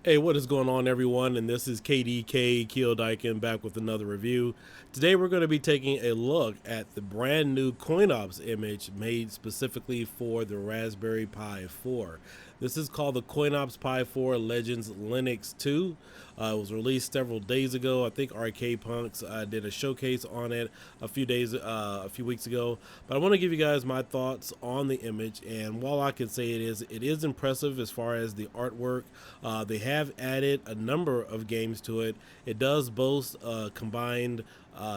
Hey, what is going on, everyone? And this is Kiodiekin back with another review. Today, we're going to be taking a look at the brand new CoinOps image made specifically for the Raspberry Pi 4. This is called the CoinOps Pi 4 Legends Linux 2. It was released several days ago. I think Arcade Punks did a showcase on it a few weeks ago. But I want to give you guys my thoughts on the image. And while I can say it is impressive as far as the artwork. They have added a number of games to it. It does boast a combined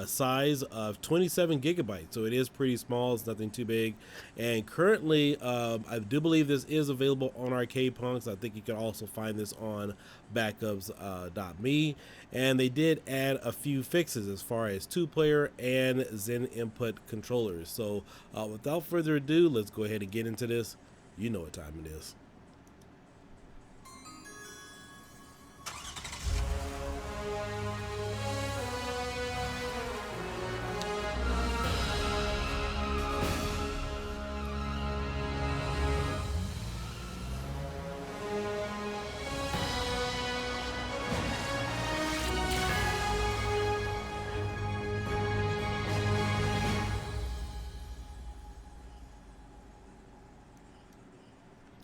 size of 27 gigabytes, so it is pretty small. It's nothing too big. And currently, I do believe this is available on Arcade Punks. I think you can also find this on backups.me. And they did add a few fixes as far as two-player and Zen input controllers. So without further ado, let's go ahead and get into this. You know what time it is.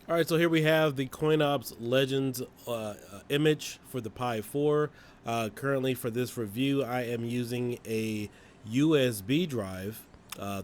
All right, so here we have the CoinOps Legends image for the Pi 4. Currently, for this review, I am using a USB drive,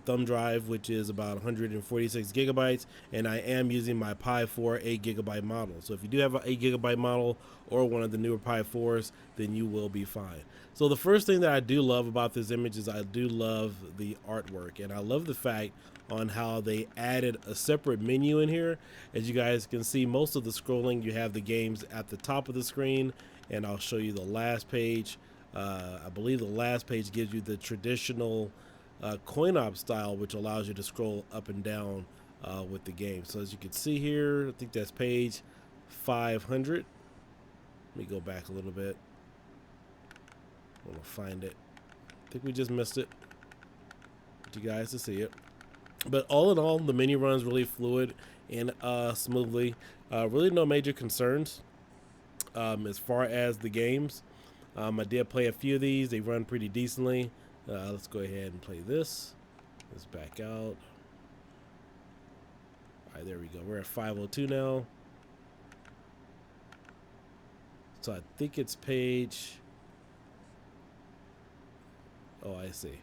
thumb drive, which is about 146 gigabytes, and I am using my Pi 4 8 gigabyte model. So if you do have an 8 gigabyte model or one of the newer Pi 4s, then you will be fine. So the first thing that I do love about this image is I do love the artwork, and I love the fact on how they added a separate menu in here. As you guys can see, most of the scrolling, you have the games at the top of the screen, and I'll show you the last page. I believe the last page gives you the traditional CoinOps style, which allows you to scroll up and down with the game. So as you can see here, I think that's page 500. Let me go back a little bit. I want to find it. I think we just missed it. Want you guys to see it. But all in all, the menu runs really fluid and smoothly. Really no major concerns as far as the games. I did play a few of these. They run pretty decently. Let's go ahead and play this. Let's back out. All right, there we go. We're at 502 now. So I think it's page... Oh, I see.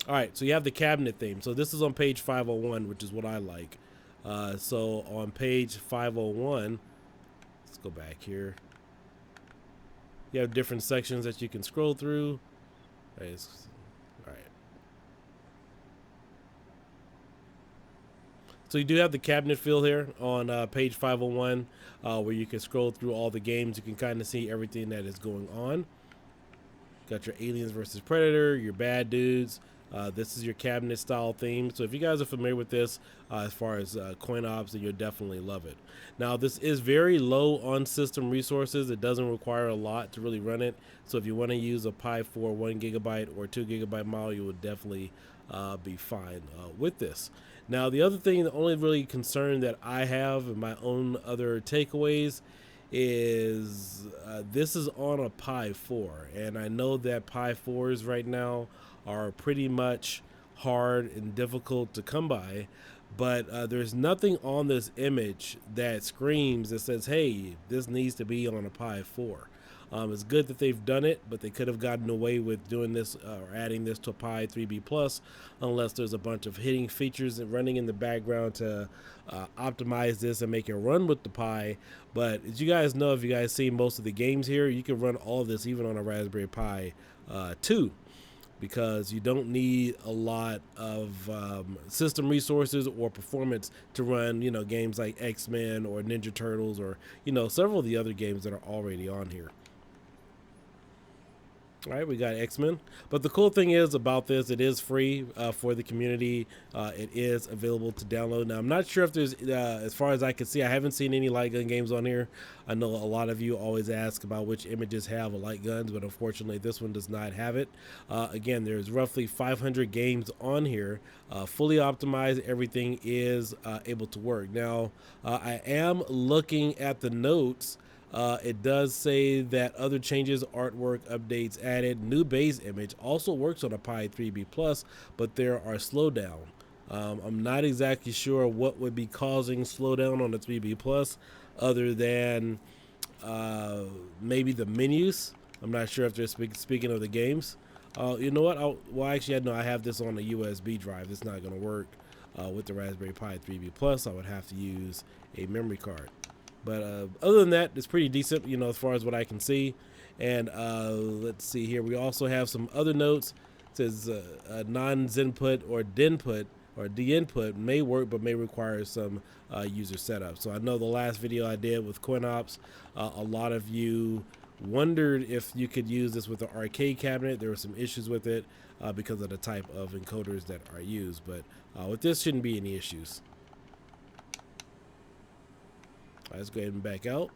All right, so you have the cabinet theme. So this is on page 501, which is what I like. So on page 501, let's go back here. You have different sections that you can scroll through. All right. So you do have the cabinet feel here on page 501, where you can scroll through all the games. You can kind of see everything that is going on. Got your Aliens versus Predator, your Bad Dudes. This is your cabinet style theme. So if you guys are familiar with this as far as CoinOps, then you'll definitely love it. Now this is very low on system resources. It doesn't require a lot to really run it. So if you want to use a Pi 4 1 gigabyte or 2 gigabyte model, you would definitely be fine with this. Now the other thing, the only really concern that I have and my own other takeaways is this is on a Pi 4, and I know that Pi 4s right now are pretty much hard and difficult to come by, but there's nothing on this image that screams that says, hey, this needs to be on a Pi 4. It's good that they've done it, but they could have gotten away with doing this or adding this to a Pi 3B Plus, unless there's a bunch of hidden features running in the background to optimize this and make it run with the Pi. But as you guys know, if you guys see most of the games here, you can run all of this even on a Raspberry Pi 2. Because you don't need a lot of system resources or performance to run, games like X-Men or Ninja Turtles or, several of the other games that are already on here. All right, we got X-Men. But the cool thing is about this, it is free for the community. It is available to download. Now, I'm not sure if there's, as far as I can see, I haven't seen any light gun games on here. I know a lot of you always ask about which images have a light guns, but unfortunately, this one does not have it. Again, there's roughly 500 games on here. Fully optimized, everything is able to work. Now, I am looking at the notes. It does say that other changes, artwork, updates added, new base image also works on a Pi 3B Plus, but there are slowdown. I'm not exactly sure what would be causing slowdown on the 3B Plus other than maybe the menus. I'm not sure if they're speaking of the games. You know what? Well, actually, I know I have this on a USB drive. It's not going to work with the Raspberry Pi 3B Plus. I would have to use a memory card. But other than that, it's pretty decent, you know, as far as what I can see. And let's see here. We also have some other notes. It says non-zinput or dinput or de-input may work, but may require some user setup. So I know the last video I did with CoinOps, a lot of you wondered if you could use this with the arcade cabinet. There were some issues with it because of the type of encoders that are used. But with this, shouldn't be any issues. Let's go ahead and back out.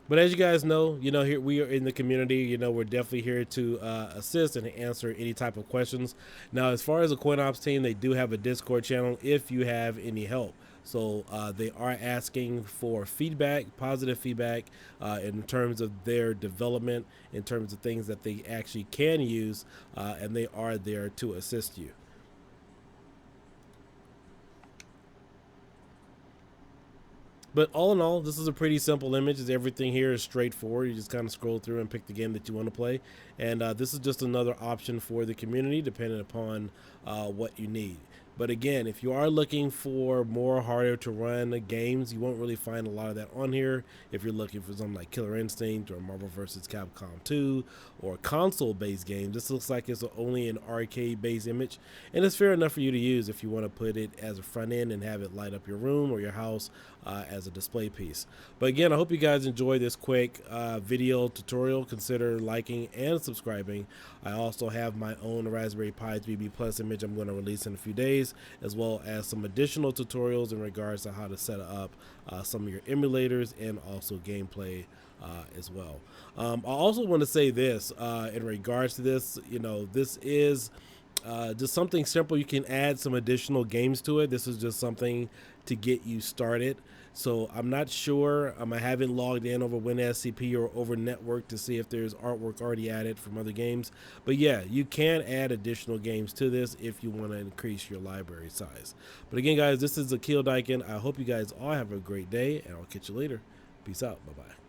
But as you guys know, here we are in the community. We're definitely here to assist and answer any type of questions. Now, as far as the CoinOps team, they do have a Discord channel if you have any help. So they are asking for feedback, positive feedback in terms of their development, in terms of things that they actually can use, and they are there to assist you. But all in all, this is a pretty simple image. Everything here is straightforward. You just kind of scroll through and pick the game that you want to play. And this is just another option for the community depending upon what you need. But again, if you are looking for more harder to run games, you won't really find a lot of that on here. If you're looking for something like Killer Instinct or Marvel vs. Capcom 2 or console-based games, this looks like it's only an arcade-based image. And it's fair enough for you to use if you want to put it as a front end and have it light up your room or your house as a display piece. But again, I hope you guys enjoyed this quick video tutorial. Consider liking and subscribing. I also have my own Raspberry Pi 3B Plus image I'm going to release in a few days, as well as some additional tutorials in regards to how to set up some of your emulators and also gameplay as well. I also want to say this in regards to this, this is just something simple. You can add some additional games to it. This is just something to get you started. So I'm not sure. I haven't logged in over WinSCP or over network to see if there's artwork already added from other games. But yeah, you can add additional games to this if you want to increase your library size. But again, guys, this is the Kiodiekin. I hope you guys all have a great day, and I'll catch you later. Peace out. Bye-bye.